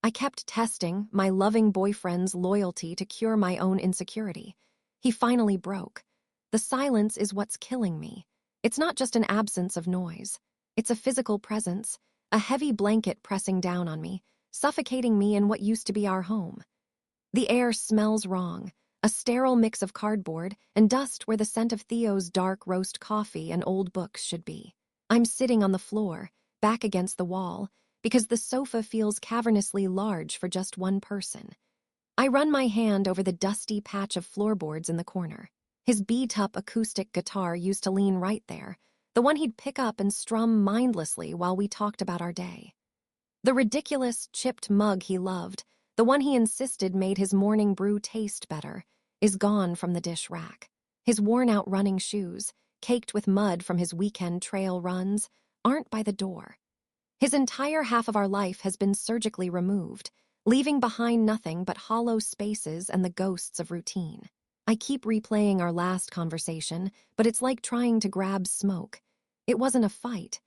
I kept testing my loving boyfriend's loyalty to cure my own insecurity. He finally broke. The silence is what's killing me. It's not just an absence of noise. It's a physical presence, a heavy blanket pressing down on me, suffocating me in what used to be our home. The air smells wrong, a sterile mix of cardboard and dust where the scent of Theo's dark roast coffee and old books should be. I'm sitting on the floor, back against the wall, because the sofa feels cavernously large for just one person. I run my hand over the dusty patch of floorboards in the corner. His beat-up acoustic guitar used to lean right there, the one he'd pick up and strum mindlessly while we talked about our day. The ridiculous, chipped mug he loved, the one he insisted made his morning brew taste better, is gone from the dish rack. His worn-out running shoes, caked with mud from his weekend trail runs, aren't by the door. His entire half of our life has been surgically removed, leaving behind nothing but hollow spaces and the ghosts of routine. I keep replaying our last conversation, but it's like trying to grab smoke. It wasn't a fight.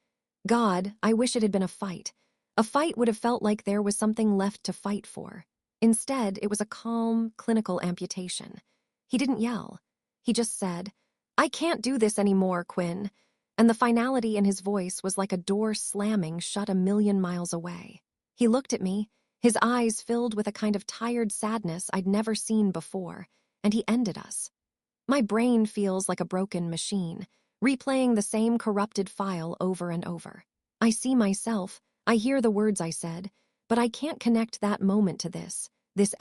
God, I wish it had been a fight. A fight would have felt like there was something left to fight for. Instead, it was a calm, clinical amputation. He didn't yell. He just said, "I can't do this anymore, Quinn." And the finality in his voice was like a door slamming shut a million miles away. He looked at me, his eyes filled with a kind of tired sadness I'd never seen before, and he ended us. My brain feels like a broken machine, replaying the same corrupted file over and over. I see myself, I hear the words I said, but I can't connect that moment to this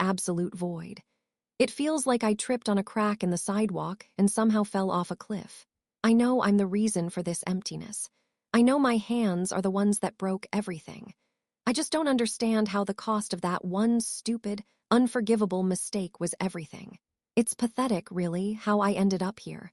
absolute void. It feels like I tripped on a crack in the sidewalk and somehow fell off a cliff. I know I'm the reason for this emptiness. I know my hands are the ones that broke everything. I just don't understand how the cost of that one stupid, unforgivable mistake was everything. It's pathetic, really, how I ended up here.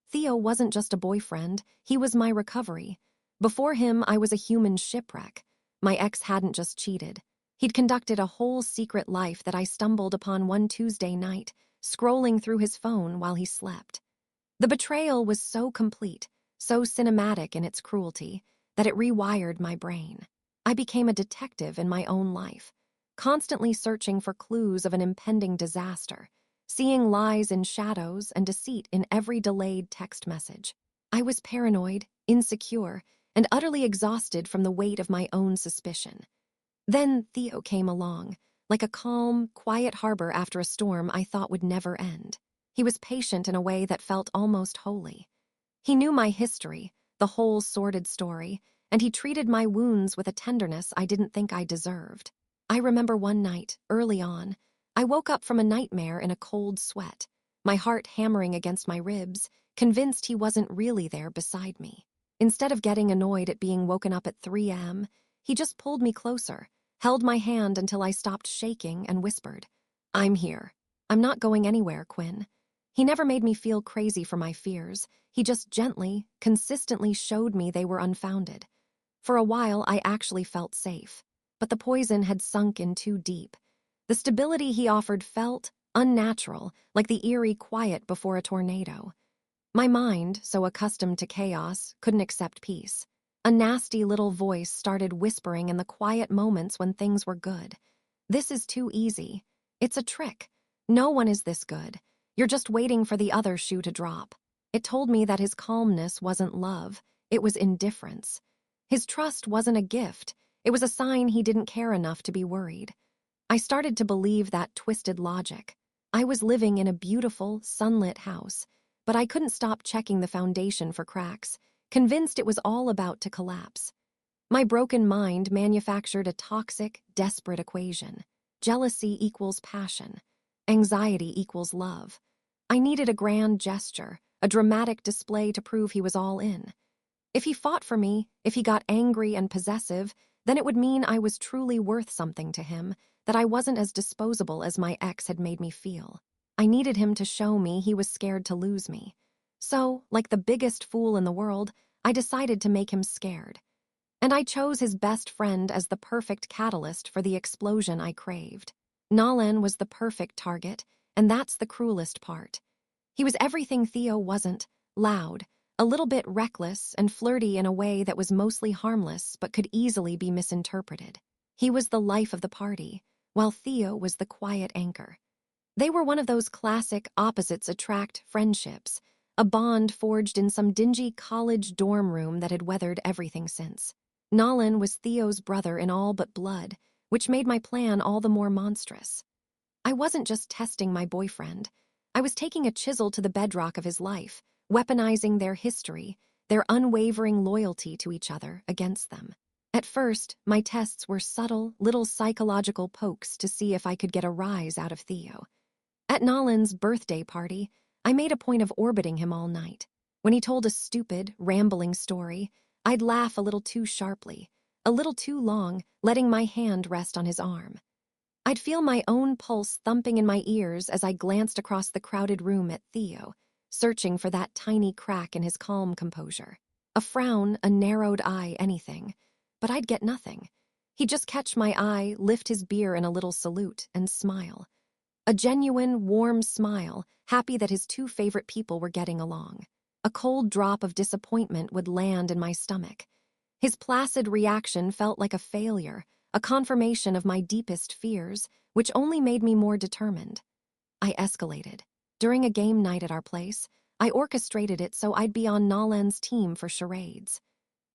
Theo wasn't just a boyfriend, he was my recovery. Before him, I was a human shipwreck. My ex hadn't just cheated. He'd conducted a whole secret life that I stumbled upon one Tuesday night, scrolling through his phone while he slept. The betrayal was so complete, so cinematic in its cruelty, that it rewired my brain. I became a detective in my own life, constantly searching for clues of an impending disaster, seeing lies in shadows and deceit in every delayed text message. I was paranoid, insecure, and utterly exhausted from the weight of my own suspicion. Then Theo came along, like a calm, quiet harbor after a storm I thought would never end. He was patient in a way that felt almost holy. He knew my history, the whole sordid story, and he treated my wounds with a tenderness I didn't think I deserved. I remember one night, early on, I woke up from a nightmare in a cold sweat, my heart hammering against my ribs, convinced he wasn't really there beside me. Instead of getting annoyed at being woken up at 3 a.m., he just pulled me closer, held my hand until I stopped shaking, and whispered, "I'm here. I'm not going anywhere, Quinn." He never made me feel crazy for my fears. He just gently, consistently showed me they were unfounded. For a while, I actually felt safe, but the poison had sunk in too deep. The stability he offered felt unnatural, like the eerie quiet before a tornado. My mind, so accustomed to chaos, couldn't accept peace. A nasty little voice started whispering in the quiet moments when things were good. "This is too easy. It's a trick. No one is this good. You're just waiting for the other shoe to drop." It told me that his calmness wasn't love, it was indifference. His trust wasn't a gift, it was a sign he didn't care enough to be worried. I started to believe that twisted logic. I was living in a beautiful, sunlit house, but I couldn't stop checking the foundation for cracks, convinced it was all about to collapse. My broken mind manufactured a toxic, desperate equation. Jealousy equals passion. Anxiety equals love. I needed a grand gesture, a dramatic display to prove he was all in. If he fought for me, if he got angry and possessive, then it would mean I was truly worth something to him, that I wasn't as disposable as my ex had made me feel. I needed him to show me he was scared to lose me. So, like the biggest fool in the world, I decided to make him scared. And I chose his best friend as the perfect catalyst for the explosion I craved. Nalan was the perfect target, and that's the cruelest part. He was everything Theo wasn't: loud, a little bit reckless, and flirty in a way that was mostly harmless but could easily be misinterpreted. He was the life of the party, while Theo was the quiet anchor. They were one of those classic opposites attract friendships, a bond forged in some dingy college dorm room that had weathered everything since. Nolan was Theo's brother in all but blood, which made my plan all the more monstrous. I wasn't just testing my boyfriend. I was taking a chisel to the bedrock of his life, weaponizing their history, their unwavering loyalty to each other against them. At first, my tests were subtle, little psychological pokes to see if I could get a rise out of Theo. At Nolan's birthday party, I made a point of orbiting him all night. When he told a stupid, rambling story, I'd laugh a little too sharply, a little too long, letting my hand rest on his arm. I'd feel my own pulse thumping in my ears as I glanced across the crowded room at Theo, searching for that tiny crack in his calm composure. A frown, a narrowed eye, anything. But I'd get nothing. He'd just catch my eye, lift his beer in a little salute, and smile. A genuine, warm smile, happy that his two favorite people were getting along. A cold drop of disappointment would land in my stomach. His placid reaction felt like a failure, a confirmation of my deepest fears, which only made me more determined. I escalated. During a game night at our place, I orchestrated it so I'd be on Nolan's team for charades.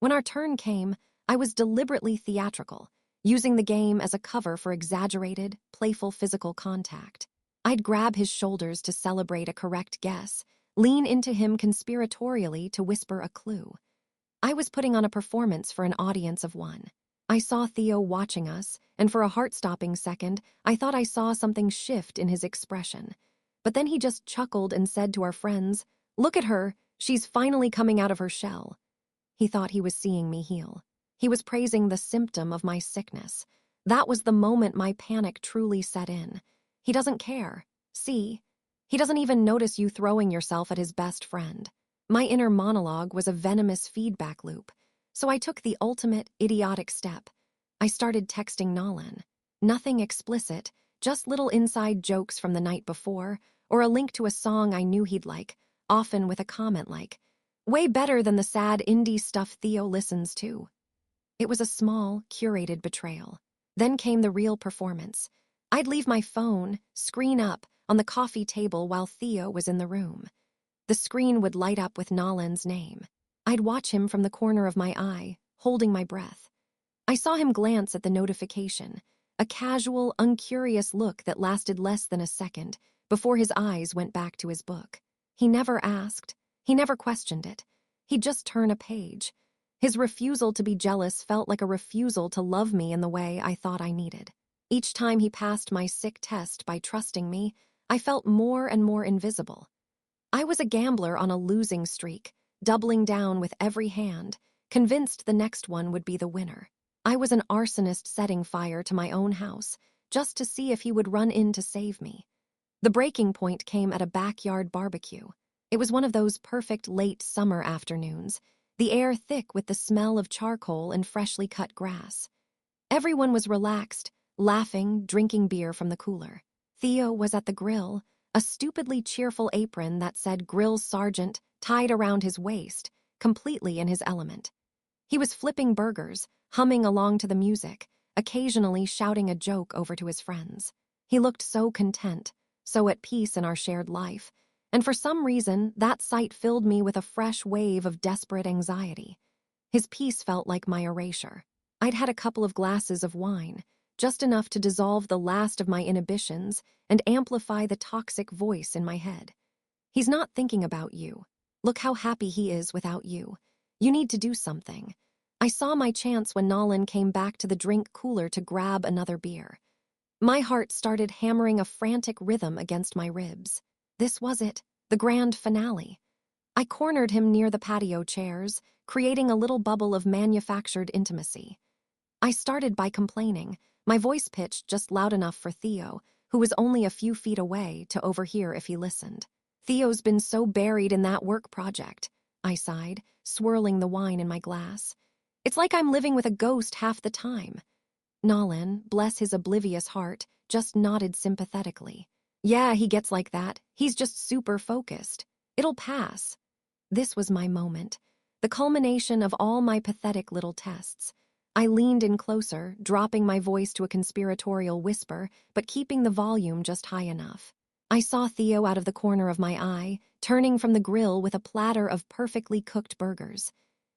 When our turn came, I was deliberately theatrical, using the game as a cover for exaggerated, playful physical contact. I'd grab his shoulders to celebrate a correct guess, lean into him conspiratorially to whisper a clue. I was putting on a performance for an audience of one. I saw Theo watching us, and for a heart-stopping second, I thought I saw something shift in his expression. But then he just chuckled and said to our friends, "Look at her, she's finally coming out of her shell." He thought he was seeing me heal. He was praising the symptom of my sickness. That was the moment my panic truly set in. He doesn't care. See? He doesn't even notice you throwing yourself at his best friend. My inner monologue was a venomous feedback loop, so I took the ultimate, idiotic step. I started texting Nolan. Nothing explicit, just little inside jokes from the night before, or a link to a song I knew he'd like, often with a comment like, "Way better than the sad indie stuff Theo listens to." It was a small, curated betrayal. Then came the real performance. I'd leave my phone, screen up, on the coffee table while Theo was in the room. The screen would light up with Nolan's name. I'd watch him from the corner of my eye, holding my breath. I saw him glance at the notification, a casual, uncurious look that lasted less than a second before his eyes went back to his book. He never asked. He never questioned it. He'd just turn a page. His refusal to be jealous felt like a refusal to love me in the way I thought I needed. Each time he passed my sick test by trusting me, I felt more and more invisible. I was a gambler on a losing streak, doubling down with every hand, convinced the next one would be the winner. I was an arsonist setting fire to my own house, just to see if he would run in to save me. The breaking point came at a backyard barbecue. It was one of those perfect late summer afternoons, the air thick with the smell of charcoal and freshly cut grass. Everyone was relaxed, laughing, drinking beer from the cooler. Theo was at the grill, a stupidly cheerful apron that said Grill Sergeant tied around his waist, completely in his element. He was flipping burgers, humming along to the music, occasionally shouting a joke over to his friends. He looked so content, so at peace in our shared life, and for some reason, that sight filled me with a fresh wave of desperate anxiety. His peace felt like my erasure. I'd had a couple of glasses of wine, just enough to dissolve the last of my inhibitions and amplify the toxic voice in my head. "He's not thinking about you. Look how happy he is without you. You need to do something." I saw my chance when Nolan came back to the drink cooler to grab another beer. My heart started hammering a frantic rhythm against my ribs. This was it, the grand finale. I cornered him near the patio chairs, creating a little bubble of manufactured intimacy. I started by complaining, my voice pitched just loud enough for Theo, who was only a few feet away, to overhear if he listened. "Theo's been so buried in that work project," I sighed, swirling the wine in my glass. "It's like I'm living with a ghost half the time." Nolan, bless his oblivious heart, just nodded sympathetically. "Yeah, he gets like that. He's just super focused. It'll pass." This was my moment, the culmination of all my pathetic little tests. I leaned in closer, dropping my voice to a conspiratorial whisper, but keeping the volume just high enough. I saw Theo out of the corner of my eye, turning from the grill with a platter of perfectly cooked burgers.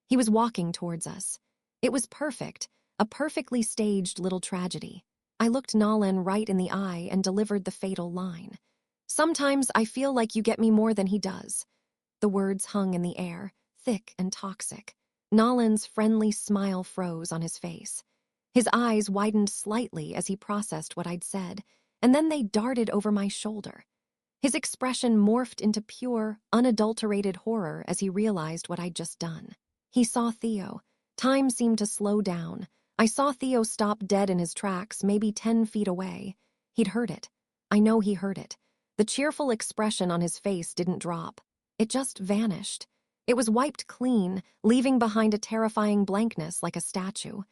He was walking towards us. It was perfect, a perfectly staged little tragedy. I looked Nolan right in the eye and delivered the fatal line. "Sometimes I feel like you get me more than he does." The words hung in the air, thick and toxic. Nolan's friendly smile froze on his face. His eyes widened slightly as he processed what I'd said, and then they darted over my shoulder. His expression morphed into pure, unadulterated horror as he realized what I'd just done. He saw Theo. Time seemed to slow down. I saw Theo stop dead in his tracks, maybe 10 feet away. He'd heard it. I know he heard it. The cheerful expression on his face didn't drop. It just vanished. It was wiped clean, leaving behind a terrifying blankness like a statue.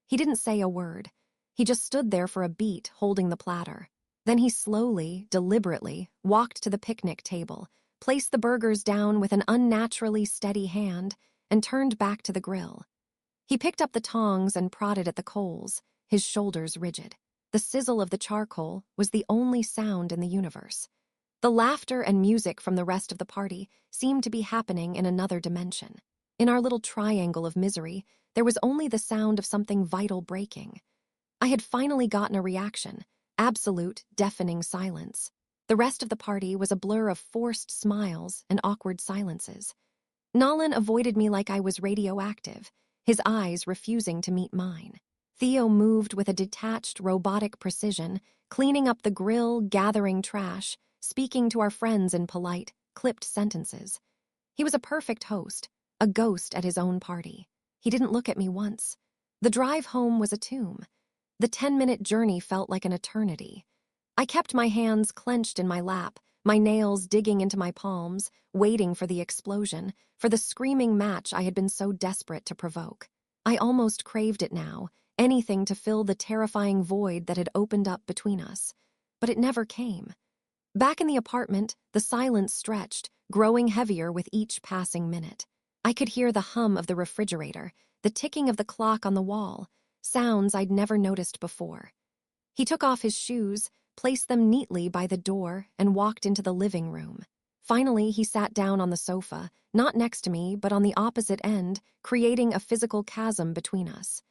He didn't say a word. He just stood there for a beat, holding the platter. Then he slowly, deliberately, walked to the picnic table, placed the burgers down with an unnaturally steady hand, and turned back to the grill. He picked up the tongs and prodded at the coals, his shoulders rigid. The sizzle of the charcoal was the only sound in the universe. The laughter and music from the rest of the party seemed to be happening in another dimension. In our little triangle of misery, there was only the sound of something vital breaking. I had finally gotten a reaction, absolute, deafening silence. The rest of the party was a blur of forced smiles and awkward silences. Nolan avoided me like I was radioactive, his eyes refusing to meet mine. Theo moved with a detached, robotic precision, cleaning up the grill, gathering trash, speaking to our friends in polite, clipped sentences. He was a perfect host, a ghost at his own party. He didn't look at me once. The drive home was a tomb. The 10-minute journey felt like an eternity. I kept my hands clenched in my lap, my nails digging into my palms, waiting for the explosion, for the screaming match I had been so desperate to provoke. I almost craved it now, anything to fill the terrifying void that had opened up between us. But it never came. Back in the apartment, the silence stretched, growing heavier with each passing minute. I could hear the hum of the refrigerator, the ticking of the clock on the wall, sounds I'd never noticed before. He took off his shoes, placed them neatly by the door, and walked into the living room. Finally, he sat down on the sofa, not next to me, but on the opposite end, creating a physical chasm between us.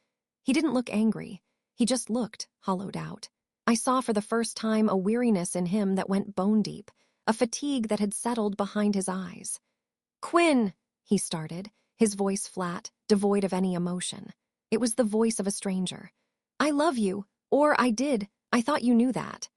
He didn't look angry. He just looked hollowed out. I saw for the first time a weariness in him that went bone deep, a fatigue that had settled behind his eyes. "Quinn," he started, his voice flat, devoid of any emotion. It was the voice of a stranger. "I love you, or I did. I thought you knew that."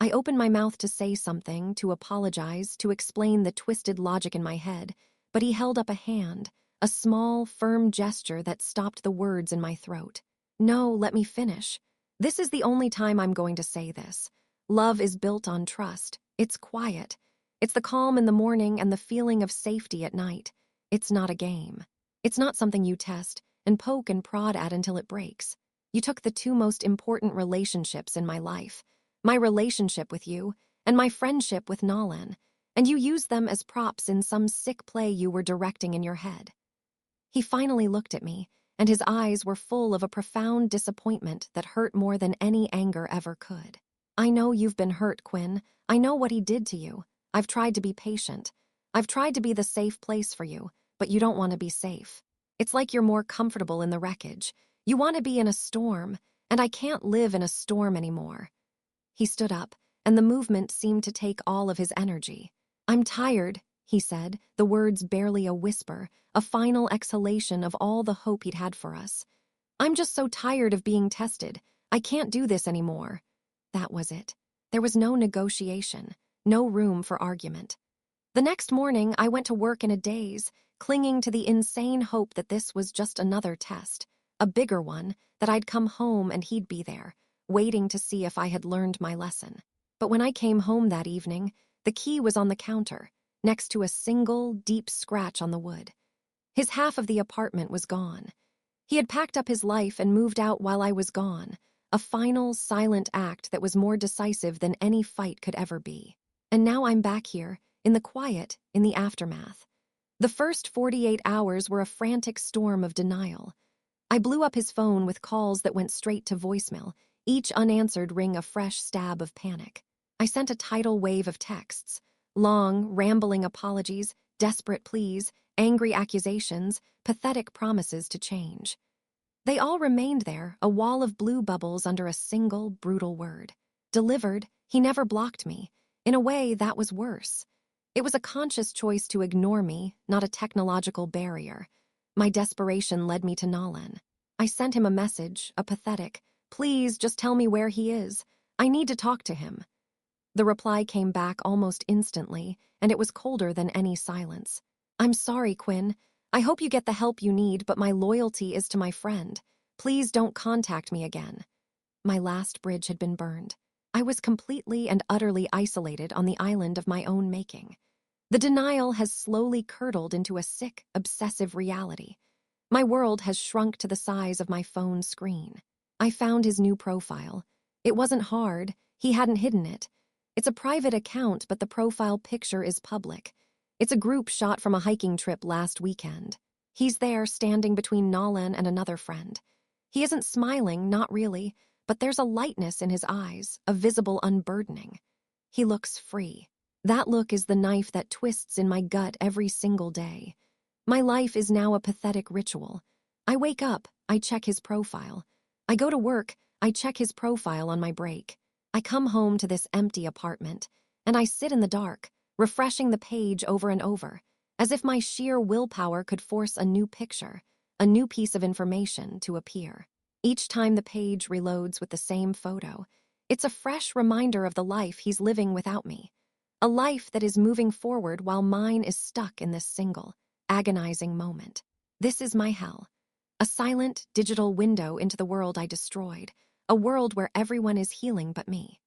I opened my mouth to say something, to apologize, to explain the twisted logic in my head, but he held up a hand, a small, firm gesture that stopped the words in my throat. "No, let me finish. This is the only time I'm going to say this. Love is built on trust. It's quiet. It's the calm in the morning and the feeling of safety at night. It's not a game. It's not something you test and poke and prod at until it breaks. You took the two most important relationships in my life, my relationship with you and my friendship with Nolan, and you used them as props in some sick play you were directing in your head." He finally looked at me, and his eyes were full of a profound disappointment that hurt more than any anger ever could. "I know you've been hurt, Quinn. I know what he did to you. I've tried to be patient. I've tried to be the safe place for you, but you don't want to be safe. It's like you're more comfortable in the wreckage. You want to be in a storm, and I can't live in a storm anymore." He stood up, and the movement seemed to take all of his energy. "I'm tired," he said, the words barely a whisper, a final exhalation of all the hope he'd had for us. "I'm just so tired of being tested. I can't do this anymore." That was it. There was no negotiation, no room for argument. The next morning, I went to work in a daze, clinging to the insane hope that this was just another test, a bigger one, that I'd come home and he'd be there, waiting to see if I had learned my lesson. But when I came home that evening, the key was on the counter, next to a single, deep scratch on the wood. His half of the apartment was gone. He had packed up his life and moved out while I was gone, a final, silent act that was more decisive than any fight could ever be. And now I'm back here, in the quiet, in the aftermath. The first 48 hours were a frantic storm of denial. I blew up his phone with calls that went straight to voicemail, each unanswered ring a fresh stab of panic. I sent a tidal wave of texts, long, rambling apologies, desperate pleas, angry accusations, pathetic promises to change. They all remained there, a wall of blue bubbles under a single, brutal word. Delivered, he never blocked me. In a way, that was worse. It was a conscious choice to ignore me, not a technological barrier. My desperation led me to Nalan. I sent him a message, a pathetic, "Please, just tell me where he is. I need to talk to him." The reply came back almost instantly, and it was colder than any silence. "I'm sorry, Quinn. I hope you get the help you need, but my loyalty is to my friend. Please don't contact me again." My last bridge had been burned. I was completely and utterly isolated on the island of my own making. The denial has slowly curdled into a sick, obsessive reality. My world has shrunk to the size of my phone screen. I found his new profile. It wasn't hard. He hadn't hidden it. It's a private account, but the profile picture is public. It's a group shot from a hiking trip last weekend. He's there standing between Nalan and another friend. He isn't smiling, not really, but there's a lightness in his eyes, a visible unburdening. He looks free. That look is the knife that twists in my gut every single day. My life is now a pathetic ritual. I wake up, I check his profile. I go to work, I check his profile on my break. I come home to this empty apartment, and I sit in the dark, refreshing the page over and over, as if my sheer willpower could force a new picture, a new piece of information to appear. Each time the page reloads with the same photo, it's a fresh reminder of the life he's living without me. A life that is moving forward while mine is stuck in this single, agonizing moment. This is my hell. A silent, digital window into the world I destroyed, a world where everyone is healing but me.